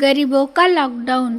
गरीबों का लॉकडाउन।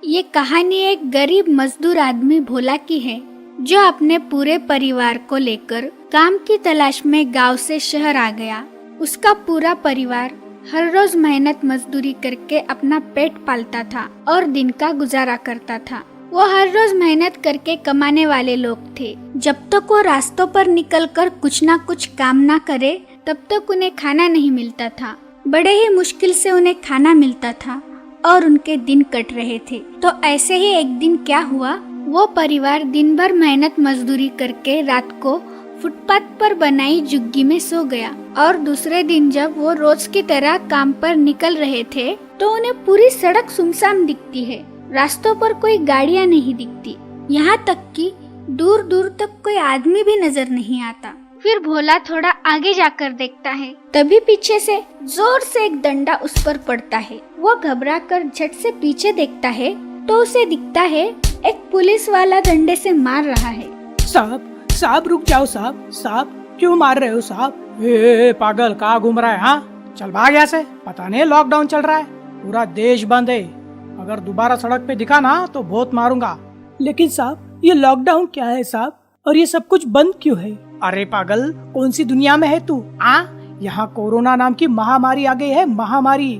ये कहानी एक गरीब मजदूर आदमी भोला की है जो अपने पूरे परिवार को लेकर काम की तलाश में गांव से शहर आ गया। उसका पूरा परिवार हर रोज मेहनत मजदूरी करके अपना पेट पालता था और दिन का गुजारा करता था। वो हर रोज मेहनत करके कमाने वाले लोग थे। जब तक वो रास्तों पर निकलकर कुछ ना कुछ काम ना करे तब तक उन्हें खाना नहीं मिलता था। बड़े ही मुश्किल से उन्हें खाना मिलता था और उनके दिन कट रहे थे। तो ऐसे ही एक दिन क्या हुआ, वो परिवार दिन भर मेहनत मजदूरी करके रात को फुटपाथ पर बनाई झुग्गी में सो गया और दूसरे दिन जब वो रोज की तरह काम पर निकल रहे थे तो उन्हें पूरी सड़क सुनसान दिखती है। रास्तों पर कोई गाड़ियां नहीं दिखती, यहाँ तक कि दूर दूर तक कोई आदमी भी नजर नहीं आता। फिर भोला थोड़ा आगे जाकर देखता है, तभी पीछे से जोर से एक डंडा उस पर पड़ता है। वो घबराकर झट से पीछे देखता है तो उसे दिखता है एक पुलिस वाला डंडे से मार रहा है। साहब रुक जाओ साहब क्यों मार रहे हो साहब? पागल कहाँ घूम रहा है? हाँ चल भाग यहाँ से, पता नहीं लॉकडाउन चल रहा है, पूरा देश बंद है। अगर दोबारा सड़क पे दिखा ना तो बहुत मारूंगा। लेकिन साहब ये लॉकडाउन क्या है साहब, और ये सब कुछ बंद क्यों है? अरे पागल कौन सी दुनिया में है तू? यहाँ कोरोना नाम की महामारी आ गई है, महामारी।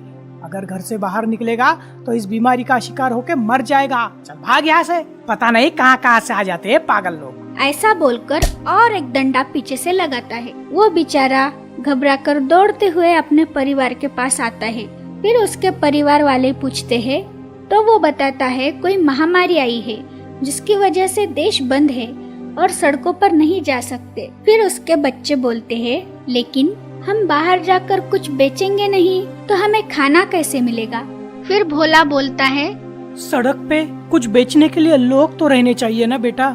अगर घर से बाहर निकलेगा तो इस बीमारी का शिकार होकर मर जाएगा। चल भाग यहाँ से, पता नहीं कहाँ से आ जाते हैं पागल लोग। ऐसा बोलकर और एक डंडा पीछे से लगाता है। वो बेचारा घबराकर दौड़ते हुए अपने परिवार के पास आता है। फिर उसके परिवार वाले पूछते हैं तो वो बताता है कोई महामारी आई है जिसकी वजह से देश बंद है और सड़कों पर नहीं जा सकते। फिर उसके बच्चे बोलते हैं लेकिन हम बाहर जाकर कुछ बेचेंगे नहीं तो हमें खाना कैसे मिलेगा? फिर भोला बोलता है सड़क पे कुछ बेचने के लिए लोग तो रहने चाहिए ना बेटा,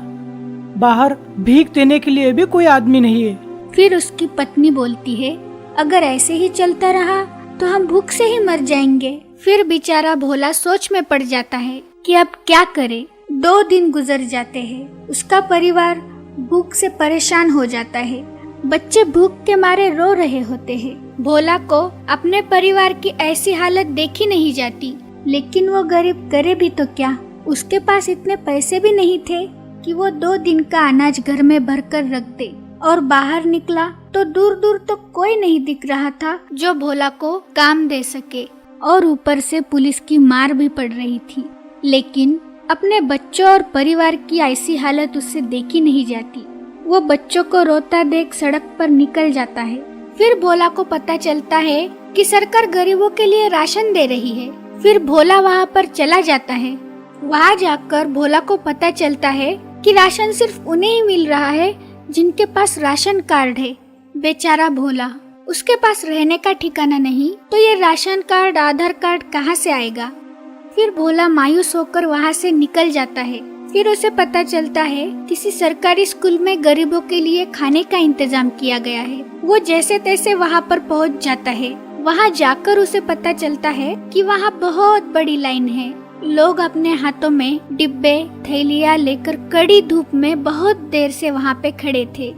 बाहर भीख देने के लिए भी कोई आदमी नहीं है। फिर उसकी पत्नी बोलती है अगर ऐसे ही चलता रहा तो हम भूख से ही मर जाएंगे। फिर बेचारा भोला सोच में पड़ जाता है कि अब क्या करे। 2 दिन गुजर जाते हैं, उसका परिवार भूख से परेशान हो जाता है। बच्चे भूख के मारे रो रहे होते हैं। भोला को अपने परिवार की ऐसी हालत देखी नहीं जाती, लेकिन वो गरीब करे भी तो क्या, उसके पास इतने पैसे भी नहीं थे कि वो 2 दिन का अनाज घर में भरकर रख दे। और बाहर निकला तो दूर दूर तो कोई नहीं दिख रहा था जो भोला को काम दे सके, और ऊपर से पुलिस की मार भी पड़ रही थी। लेकिन अपने बच्चों और परिवार की ऐसी हालत उससे देखी नहीं जाती। वो बच्चों को रोता देख सड़क पर निकल जाता है। फिर भोला को पता चलता है कि सरकार गरीबों के लिए राशन दे रही है। फिर भोला वहाँ पर चला जाता है। वहाँ जाकर भोला को पता चलता है कि राशन सिर्फ उन्हें ही मिल रहा है जिनके पास राशन कार्ड है। बेचारा भोला, उसके पास रहने का ठिकाना नहीं तो ये राशन कार्ड आधार कार्ड कहाँ से आएगा? फिर भोला मायूस होकर वहाँ से निकल जाता है। फिर उसे पता चलता है किसी सरकारी स्कूल में गरीबों के लिए खाने का इंतजाम किया गया है। वो जैसे तैसे वहाँ पर पहुँच जाता है। वहाँ जाकर उसे पता चलता है कि वहाँ बहुत बड़ी लाइन है। लोग अपने हाथों में डिब्बे थैलियाँ लेकर कड़ी धूप में बहुत देर से वहाँ पे खड़े थे।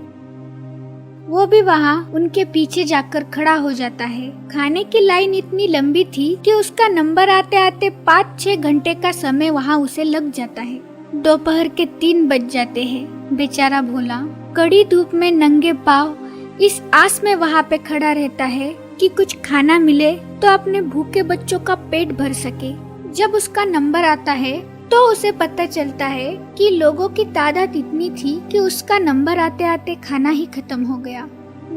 वो भी वहाँ उनके पीछे जाकर खड़ा हो जाता है। खाने की लाइन इतनी लंबी थी कि उसका नंबर आते आते 5-6 घंटे का समय वहाँ उसे लग जाता है। दोपहर के 3 बज जाते हैं। बेचारा भोला कड़ी धूप में नंगे पाँव इस आस में वहाँ पे खड़ा रहता है कि कुछ खाना मिले तो अपने भूखे बच्चों का पेट भर सके। जब उसका नंबर आता है तो उसे पता चलता है कि लोगों की तादाद इतनी थी कि उसका नंबर आते आते खाना ही खत्म हो गया।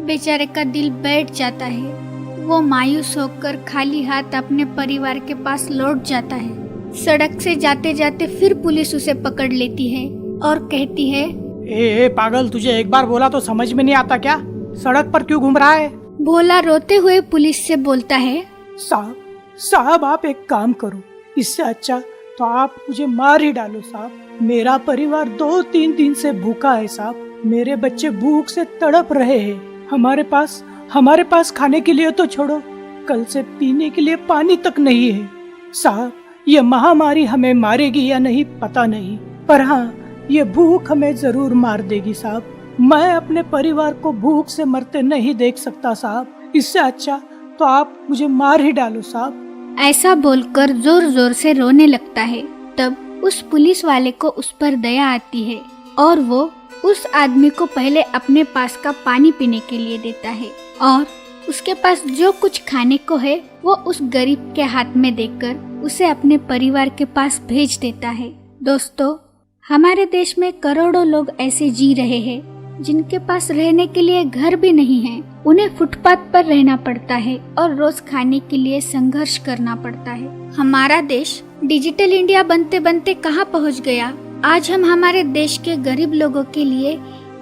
बेचारे का दिल बैठ जाता है। वो मायूस होकर खाली हाथ अपने परिवार के पास लौट जाता है। सड़क से जाते जाते फिर पुलिस उसे पकड़ लेती है और कहती है ए पागल, तुझे एक बार बोला तो समझ में नहीं आता क्या? सड़क पर क्यों घूम रहा है? भोला रोते हुए पुलिस से बोलता है साहब आप एक काम करो, इससे अच्छा तो आप मुझे मार ही डालो साहब। मेरा परिवार 2-3 दिन से भूखा है साहब। मेरे बच्चे भूख से तड़प रहे हैं। हमारे पास खाने के लिए तो छोड़ो, कल से पीने के लिए पानी तक नहीं है साहब। ये महामारी हमें मारेगी या नहीं पता नहीं, पर हाँ ये भूख हमें जरूर मार देगी साहब। मैं अपने परिवार को भूख से मरते नहीं देख सकता साहब। इससे अच्छा तो आप मुझे मार ही डालो साहब। ऐसा बोलकर जोर जोर से रोने लगता है। तब उस पुलिस वाले को उस पर दया आती है और वो उस आदमी को पहले अपने पास का पानी पीने के लिए देता है और उसके पास जो कुछ खाने को है वो उस गरीब के हाथ में देकर उसे अपने परिवार के पास भेज देता है। दोस्तों, हमारे देश में करोड़ों लोग ऐसे जी रहे हैं जिनके पास रहने के लिए घर भी नहीं है। उन्हें फुटपाथ पर रहना पड़ता है और रोज खाने के लिए संघर्ष करना पड़ता है। हमारा देश डिजिटल इंडिया बनते बनते कहाँ पहुँच गया। आज हम हमारे देश के गरीब लोगों के लिए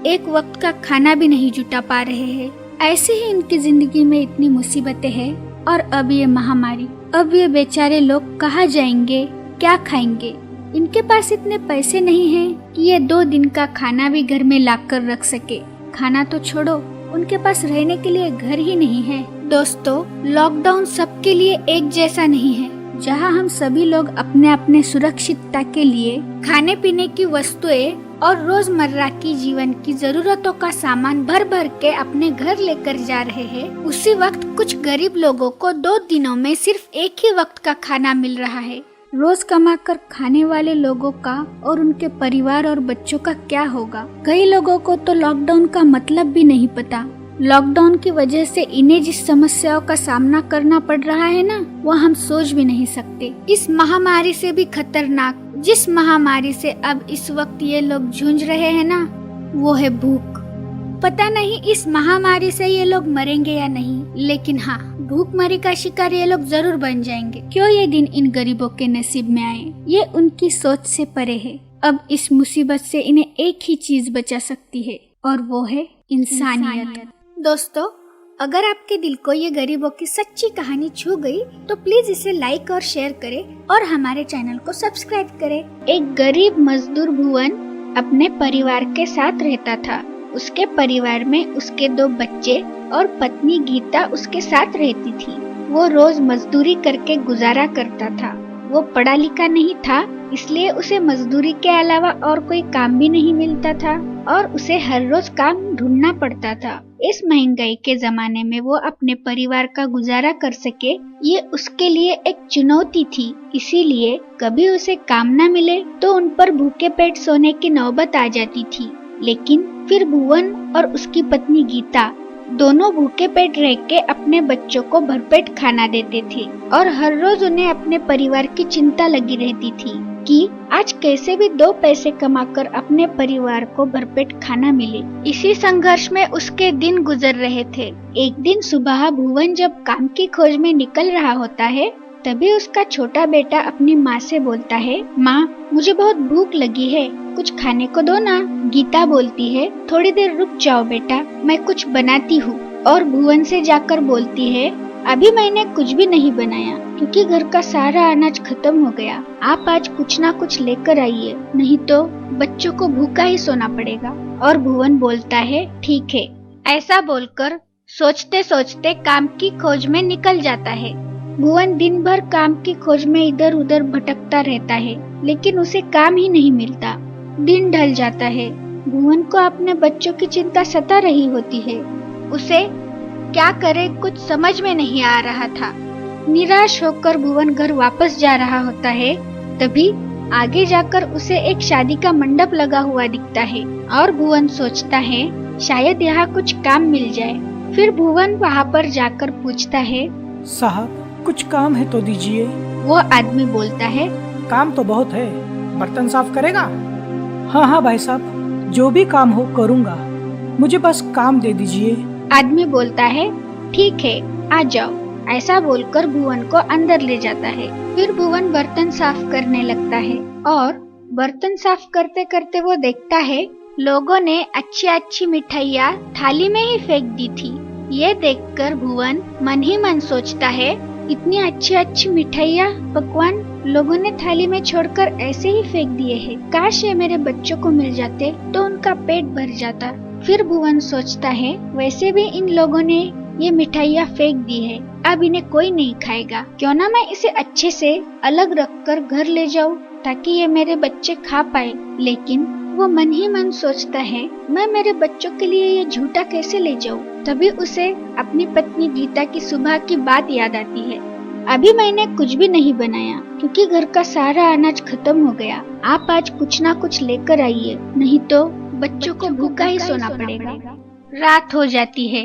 एक वक्त का खाना भी नहीं जुटा पा रहे हैं। ऐसे ही इनकी जिंदगी में इतनी मुसीबतें हैं और अब ये महामारी। अब ये बेचारे लोग कहाँ जाएंगे, क्या खाएंगे। इनके पास इतने पैसे नहीं हैं कि ये 2 दिन का खाना भी घर में लाकर रख सके। खाना तो छोड़ो, उनके पास रहने के लिए घर ही नहीं है। दोस्तों, लॉकडाउन सबके लिए एक जैसा नहीं है। जहां हम सभी लोग अपने अपने सुरक्षितता के लिए खाने पीने की वस्तुएं और रोजमर्रा की जीवन की जरूरतों का सामान भर भर के अपने घर लेकर जा रहे हैं, उसी वक्त कुछ गरीब लोगों को 2 दिनों में सिर्फ एक ही वक्त का खाना मिल रहा है। रोज कमाकर खाने वाले लोगों का और उनके परिवार और बच्चों का क्या होगा। कई लोगों को तो लॉकडाउन का मतलब भी नहीं पता। लॉकडाउन की वजह से इन्हें जिस समस्याओं का सामना करना पड़ रहा है ना, वो हम सोच भी नहीं सकते। इस महामारी से भी खतरनाक जिस महामारी से अब इस वक्त ये लोग जूझ रहे हैं ना, वो है भूख। पता नहीं इस महामारी से ये लोग मरेंगे या नहीं, लेकिन हाँ, भूखमरी का शिकार ये लोग जरूर बन जाएंगे। क्यों ये दिन इन गरीबों के नसीब में आए, ये उनकी सोच से परे है। अब इस मुसीबत से इन्हें एक ही चीज बचा सकती है और वो है इंसानियत। दोस्तों, अगर आपके दिल को ये गरीबों की सच्ची कहानी छू गई तो प्लीज इसे लाइक और शेयर करें और हमारे चैनल को सब्सक्राइब करें। एक गरीब मजदूर भुवन अपने परिवार के साथ रहता था। उसके परिवार में उसके 2 बच्चे और पत्नी गीता उसके साथ रहती थी। वो रोज मजदूरी करके गुजारा करता था। वो पढ़ा लिखा नहीं था, इसलिए उसे मजदूरी के अलावा और कोई काम भी नहीं मिलता था और उसे हर रोज काम ढूंढना पड़ता था। इस महंगाई के जमाने में वो अपने परिवार का गुजारा कर सके, ये उसके लिए एक चुनौती थी। इसीलिए कभी उसे काम न मिले तो उन पर भूखे पेट सोने की नौबत आ जाती थी। लेकिन फिर भुवन और उसकी पत्नी गीता दोनों भूखे पेट रह के अपने बच्चों को भरपेट खाना देते थे और हर रोज उन्हें अपने परिवार की चिंता लगी रहती थी कि आज कैसे भी 2 पैसे कमाकर अपने परिवार को भरपेट खाना मिले। इसी संघर्ष में उसके दिन गुजर रहे थे। एक दिन सुबह भुवन जब काम की खोज में निकल रहा होता है, तभी उसका छोटा बेटा अपनी माँ से बोलता है, माँ, मुझे बहुत भूख लगी है, कुछ खाने को दो ना। गीता बोलती है, थोड़ी देर रुक जाओ बेटा, मैं कुछ बनाती हूँ। और भुवन से जाकर बोलती है, अभी मैंने कुछ भी नहीं बनाया क्योंकि घर का सारा अनाज खत्म हो गया। आप आज कुछ ना कुछ लेकर आइए, नहीं तो बच्चों को भूखा ही सोना पड़ेगा। और भुवन बोलता है, ठीक है। ऐसा बोलकर सोचते सोचते काम की खोज में निकल जाता है। भुवन दिन भर काम की खोज में इधर उधर भटकता रहता है, लेकिन उसे काम ही नहीं मिलता। दिन ढल जाता है। भुवन को अपने बच्चों की चिंता सता रही होती है। उसे क्या करे कुछ समझ में नहीं आ रहा था। निराश होकर भुवन घर वापस जा रहा होता है, तभी आगे जाकर उसे एक शादी का मंडप लगा हुआ दिखता है और भुवन सोचता है शायद यहाँ कुछ काम मिल जाए। फिर भुवन वहाँ पर जाकर पूछता है, साहब कुछ काम है तो दीजिए। वो आदमी बोलता है, काम तो बहुत है, बर्तन साफ करेगा? हाँ हाँ भाई साहब, जो भी काम हो करूँगा, मुझे बस काम दे दीजिए। आदमी बोलता है, ठीक है, आ जाओ। ऐसा बोलकर भुवन को अंदर ले जाता है। फिर भुवन बर्तन साफ करने लगता है और बर्तन साफ करते करते वो देखता है लोगों ने अच्छी अच्छी मिठाइयाँ थाली में ही फेंक दी थी। ये देखकर भुवन मन ही मन सोचता है, इतनी अच्छी अच्छी मिठाइयाँ पकवान लोगों ने थाली में छोड़कर ऐसे ही फेंक दिए हैं। काश ये मेरे बच्चों को मिल जाते तो उनका पेट भर जाता। फिर भुवन सोचता है, वैसे भी इन लोगों ने ये मिठाइयाँ फेंक दी है, अब इन्हें कोई नहीं खाएगा। क्यों ना मैं इसे अच्छे से अलग रखकर घर ले जाऊँ ताकि ये मेरे बच्चे खा पाए। लेकिन वो मन ही मन सोचता है, मैं मेरे बच्चों के लिए ये झूठा कैसे ले जाऊँ। तभी उसे अपनी पत्नी गीता की सुबह की बात याद आती है। अभी मैंने कुछ भी नहीं बनाया क्योंकि घर का सारा अनाज खत्म हो गया। आप आज कुछ ना कुछ लेकर आइए, नहीं तो बच्चों को भूखा ही सोना पड़ेगा। रात हो जाती है।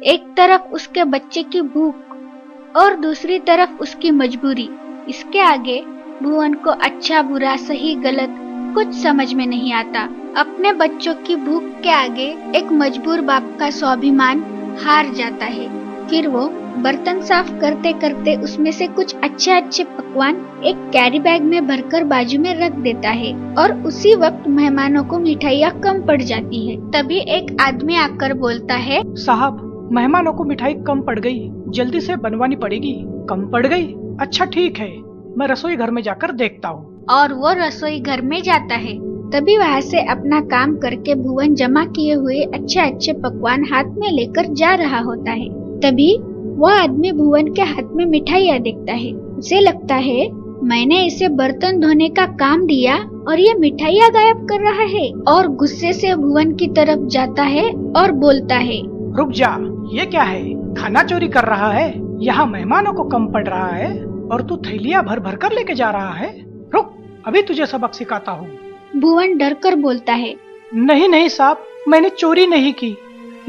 एक तरफ उसके बच्चे की भूख और दूसरी तरफ उसकी मजबूरी। इसके आगे भुवन को अच्छा बुरा सही गलत कुछ समझ में नहीं आता। अपने बच्चों की भूख के आगे एक मजबूर बाप का स्वाभिमान हार जाता है। फिर वो बर्तन साफ करते करते उसमें से कुछ अच्छे अच्छे पकवान एक कैरी बैग में भरकर बाजू में रख देता है और उसी वक्त मेहमानों को मिठाइयाँ कम पड़ जाती है। तभी एक आदमी आकर बोलता है, साहब मेहमानों को मिठाई कम पड़ गई, जल्दी से बनवानी पड़ेगी। कम पड़ गई? अच्छा ठीक है, मैं रसोई घर में जाकर देखता हूँ। और वो रसोई घर में जाता है। तभी वहाँ से अपना काम करके भुवन जमा किए हुए अच्छे अच्छे पकवान हाथ में लेकर जा रहा होता है। तभी वो आदमी भुवन के हाथ में मिठाइयाँ देखता है। उसे लगता है मैंने इसे बर्तन धोने का काम दिया और ये मिठाइयाँ गायब कर रहा है, और गुस्से से भुवन की तरफ जाता है और बोलता है, रुक जा, ये क्या है? खाना चोरी कर रहा है? यहाँ मेहमानों को कम पड़ रहा है और तू थैलियाँ भर भर कर लेके जा रहा है। रुक, अभी तुझे सबक सिखाता हूँ। भुवन डर कर बोलता है, नहीं नहीं साहब, मैंने चोरी नहीं की।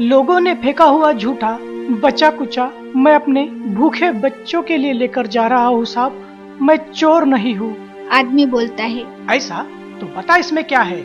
लोगों ने फेंका हुआ झूठा बचा कुचा मैं अपने भूखे बच्चों के लिए लेकर जा रहा हूँ साहब, मैं चोर नहीं हूँ। आदमी बोलता है, ऐसा? तो बता इसमें क्या है?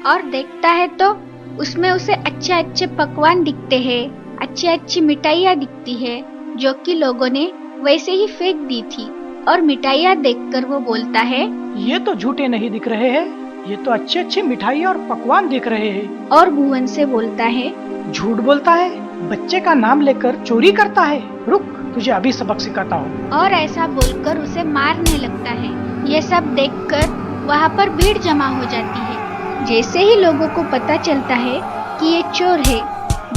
और देखता है तो उसमें उसे अच्छे अच्छे पकवान दिखते हैं, अच्छी अच्छी मिठाइयाँ दिखती है जो कि लोगों ने वैसे ही फेंक दी थी। और मिठाइयाँ देखकर वो बोलता है, ये तो झूठे नहीं दिख रहे हैं, ये तो अच्छे अच्छे मिठाई और पकवान दिख रहे हैं। और भुवन से बोलता है, झूठ बोलता है, बच्चे का नाम लेकर चोरी करता है। रुक, तुझे अभी सबक सिखाता हूँ। और ऐसा बोलकर उसे मारने लगता है। ये सब देखकर वहाँ पर भीड़ जमा हो जाती है। जैसे ही लोगों को पता चलता है कि ये चोर है,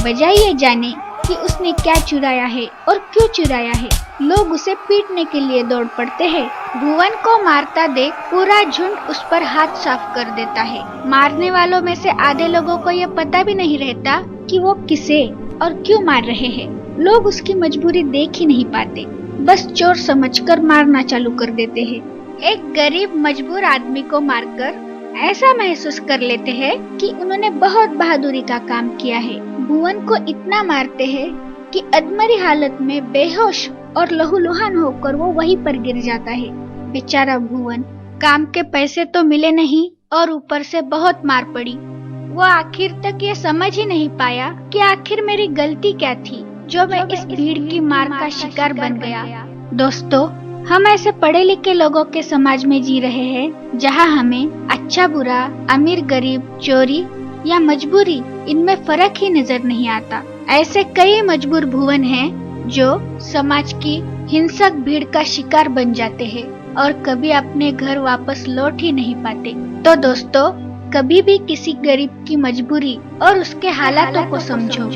बजाय ये जाने कि उसने क्या चुराया है और क्यों चुराया है, लोग उसे पीटने के लिए दौड़ पड़ते हैं। भुवन को मारता देख पूरा झुंड उस पर हाथ साफ कर देता है। मारने वालों में से आधे लोगों को ये पता भी नहीं रहता कि वो किसे और क्यों मार रहे हैं। लोग उसकी मजबूरी देख ही नहीं पाते, बस चोर समझकर मारना चालू कर देते हैं। एक गरीब मजबूर आदमी को मारकर ऐसा महसूस कर लेते हैं कि उन्होंने बहुत बहादुरी का काम किया है। भुवन को इतना मारते हैं कि अधमरी हालत में बेहोश और लहूलुहान होकर वो वहीं पर गिर जाता है। बेचारा भुवन, काम के पैसे तो मिले नहीं और ऊपर से बहुत मार पड़ी। वो आखिर तक ये समझ ही नहीं पाया कि आखिर मेरी गलती क्या थी जो मैं इस भीड़ की मार का शिकार बन गया। दोस्तों, हम ऐसे पढ़े लिखे लोगों के समाज में जी रहे हैं जहां हमें अच्छा बुरा, अमीर गरीब, चोरी या मजबूरी, इनमें फर्क ही नजर नहीं आता। ऐसे कई मजबूर भुवन हैं जो समाज की हिंसक भीड़ का शिकार बन जाते हैं और कभी अपने घर वापस लौट ही नहीं पाते। तो दोस्तों, कभी भी किसी गरीब की मजबूरी और उसके हालातों को समझो।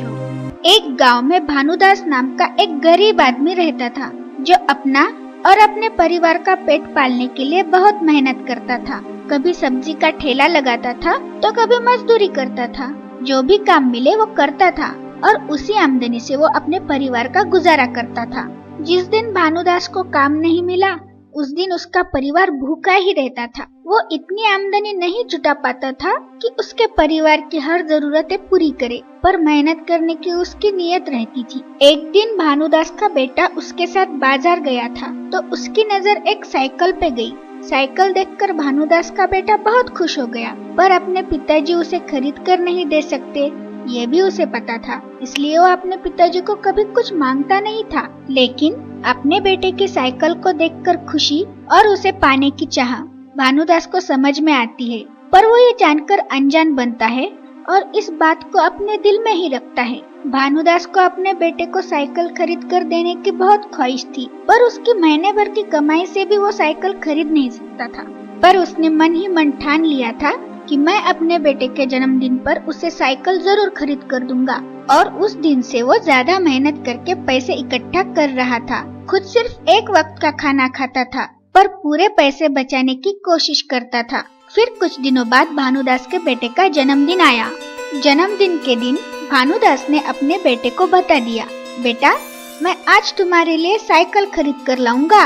एक गांव में भानुदास नाम का एक गरीब आदमी रहता था जो अपना और अपने परिवार का पेट पालने के लिए बहुत मेहनत करता था। कभी सब्जी का ठेला लगाता था तो कभी मजदूरी करता था। जो भी काम मिले वो करता था और उसी आमदनी से वो अपने परिवार का गुजारा करता था। जिस दिन भानुदास को काम नहीं मिला, उस दिन उसका परिवार भूखा ही रहता था। वो इतनी आमदनी नहीं जुटा पाता था कि उसके परिवार की हर जरूरतें पूरी करे, पर मेहनत करने की उसकी नीयत रहती थी। एक दिन भानुदास का बेटा उसके साथ बाजार गया था तो उसकी नजर एक साइकिल पे गई। साइकिल देखकर भानुदास का बेटा बहुत खुश हो गया, पर अपने पिताजी उसे खरीद कर नहीं दे सकते, ये भी उसे पता था। इसलिए वो अपने पिताजी को कभी कुछ मांगता नहीं था। लेकिन अपने बेटे की साइकिल को देखकर खुशी और उसे पाने की चाह भानुदास को समझ में आती है, पर वो ये जानकर अनजान बनता है और इस बात को अपने दिल में ही रखता है। भानुदास को अपने बेटे को साइकिल खरीद कर देने की बहुत ख्वाहिश थी, पर उसकी महीने भर की कमाई से भी वो साइकिल खरीद नहीं सकता था। पर उसने मन ही मन ठान लिया था कि मैं अपने बेटे के जन्मदिन पर उसे साइकिल जरूर खरीद कर दूंगा। और उस दिन से वो ज्यादा मेहनत करके पैसे इकट्ठा कर रहा था। खुद सिर्फ एक वक्त का खाना खाता था, पर पूरे पैसे बचाने की कोशिश करता था। फिर कुछ दिनों बाद भानुदास के बेटे का जन्मदिन आया। जन्मदिन के दिन भानुदास ने अपने बेटे को बता दिया, बेटा मैं आज तुम्हारे लिए साइकिल खरीद कर लाऊंगा।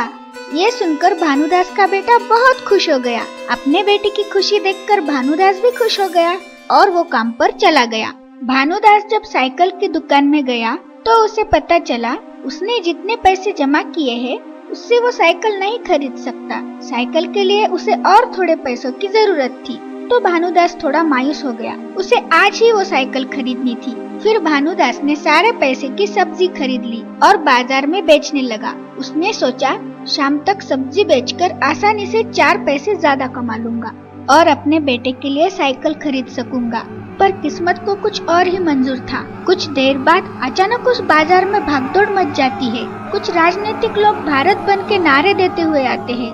ये सुनकर भानुदास का बेटा बहुत खुश हो गया। अपने बेटे की खुशी देखकर भानुदास भी खुश हो गया और वो काम पर चला गया। भानुदास जब साइकिल की दुकान में गया तो उसे पता चला उसने जितने पैसे जमा किए हैं उससे वो साइकिल नहीं खरीद सकता। साइकिल के लिए उसे और थोड़े पैसों की जरूरत थी। तो भानुदास थोड़ा मायूस हो गया। उसे आज ही वो साइकिल खरीदनी थी। फिर भानुदास ने सारे पैसे की सब्जी खरीद ली और बाजार में बेचने लगा। उसने सोचा शाम तक सब्जी बेचकर आसानी से 4 पैसे ज्यादा कमा लूंगा और अपने बेटे के लिए साइकिल खरीद सकूंगा। पर किस्मत को कुछ और ही मंजूर था। कुछ देर बाद अचानक उस बाजार में भागदौड़ मच जाती है। कुछ राजनीतिक लोग भारत बंद के नारे देते हुए आते हैं।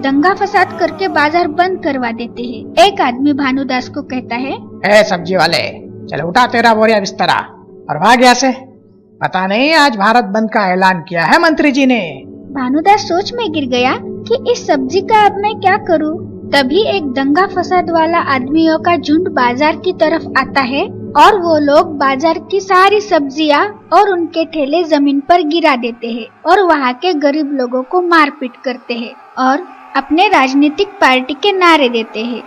दंगा फसाद करके बाजार बंद करवा देते हैं। एक आदमी भानुदास को कहता है, ए सब्जी वाले, चल उठा तेरा बोरिया बिस्तरा और भाग यहाँ से। पता नहीं आज भारत बंद का ऐलान किया है मंत्री जी ने। भानुदास सोच में गिर गया कि इस सब्जी का अब मैं क्या करूं। तभी एक दंगा फसाद वाला आदमियों का झुंड बाजार की तरफ आता है और वो लोग बाजार की सारी सब्जियां और उनके ठेले जमीन पर गिरा देते हैं और वहाँ के गरीब लोगों को मारपीट करते हैं और अपने राजनीतिक पार्टी के नारे देते हैं।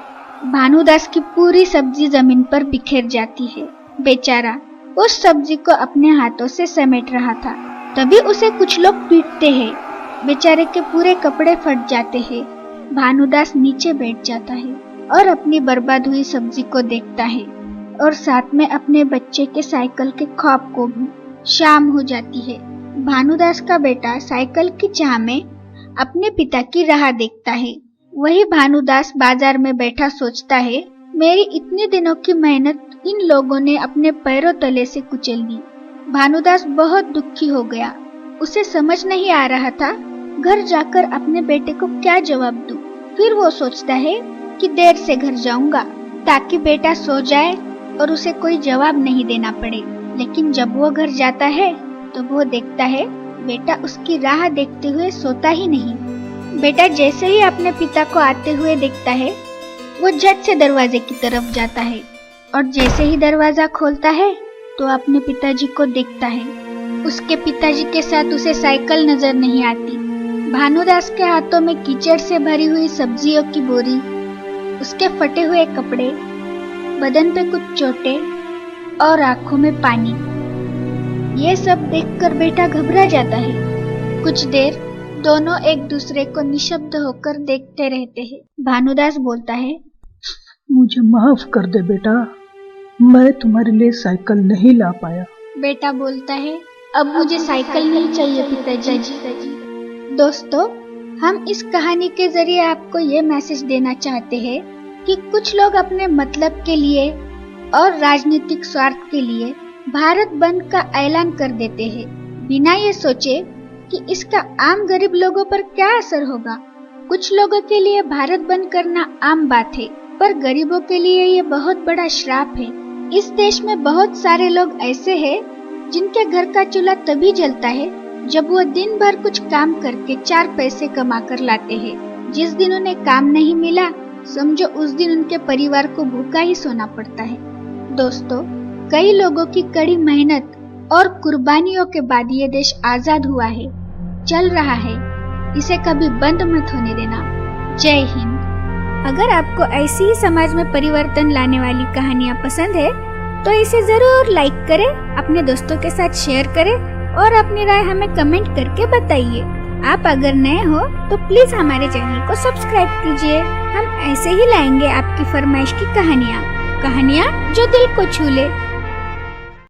भानुदास की पूरी सब्जी जमीन पर बिखेर जाती है। बेचारा उस सब्जी को अपने हाथों से समेट रहा था। तभी उसे कुछ लोग पीटते हैं। बेचारे के पूरे कपड़े फट जाते हैं। भानुदास नीचे बैठ जाता है और अपनी बर्बाद हुई सब्जी को देखता है और साथ में अपने बच्चे के साइकिल के ख्वाब को भी। शाम हो जाती है। भानुदास का बेटा साइकिल की चाह में अपने पिता की राह देखता है। वही भानुदास बाजार में बैठा सोचता है, मेरी इतने दिनों की मेहनत इन लोगों ने अपने पैरों तले से कुचल दी। भानुदास बहुत दुखी हो गया। उसे समझ नहीं आ रहा था घर जाकर अपने बेटे को क्या जवाब दूं। फिर वो सोचता है कि देर से घर जाऊंगा ताकि बेटा सो जाए और उसे कोई जवाब नहीं देना पड़े। लेकिन जब वो घर जाता है तो वो देखता है बेटा उसकी राह देखते हुए सोता ही नहीं। बेटा जैसे ही अपने पिता को आते हुए देखता है वो झट से दरवाजे की तरफ जाता है और जैसे ही दरवाजा खोलता है तो अपने पिताजी को देखता है। उसके पिताजी के साथ उसे साइकिल नजर नहीं आती। भानुदास के हाथों में कीचड़ से भरी हुई सब्जियों की बोरी, उसके फटे हुए कपड़े, बदन पे कुछ चोटें और आंखों में पानी। ये सब देखकर बेटा घबरा जाता है। कुछ देर दोनों एक दूसरे को निशब्द होकर देखते रहते हैं। भानुदास बोलता है, मुझे माफ कर दे बेटा, मैं तुम्हारे लिए साइकिल नहीं ला पाया। बेटा बोलता है, अब मुझे साइकिल नहीं चाहिए पिताजी। दोस्तों, हम इस कहानी के जरिए आपको ये मैसेज देना चाहते हैं कि कुछ लोग अपने मतलब के लिए और राजनीतिक स्वार्थ के लिए भारत बंद का ऐलान कर देते हैं बिना ये सोचे कि इसका आम गरीब लोगों पर क्या असर होगा। कुछ लोगों के लिए भारत बंद करना आम बात है, पर गरीबों के लिए ये बहुत बड़ा श्राप है। इस देश में बहुत सारे लोग ऐसे हैं जिनके घर का चूल्हा तभी जलता है जब वो दिन भर कुछ काम करके 4 पैसे कमा कर लाते हैं। जिस दिन उन्हें काम नहीं मिला, समझो उस दिन उनके परिवार को भूखा ही सोना पड़ता है। दोस्तों, कई लोगों की कड़ी मेहनत और कुर्बानियों के बाद ये देश आजाद हुआ है, चल रहा है। इसे कभी बंद मत होने देना। जय हिंद। अगर आपको ऐसी ही समाज में परिवर्तन लाने वाली कहानियाँ पसंद है तो इसे जरूर लाइक करें, अपने दोस्तों के साथ शेयर करें और अपनी राय हमें कमेंट करके बताइए। आप अगर नए हो तो प्लीज हमारे चैनल को सब्सक्राइब कीजिए। हम ऐसे ही लाएंगे आपकी फरमाइश की कहानियाँ जो दिल को छू ले।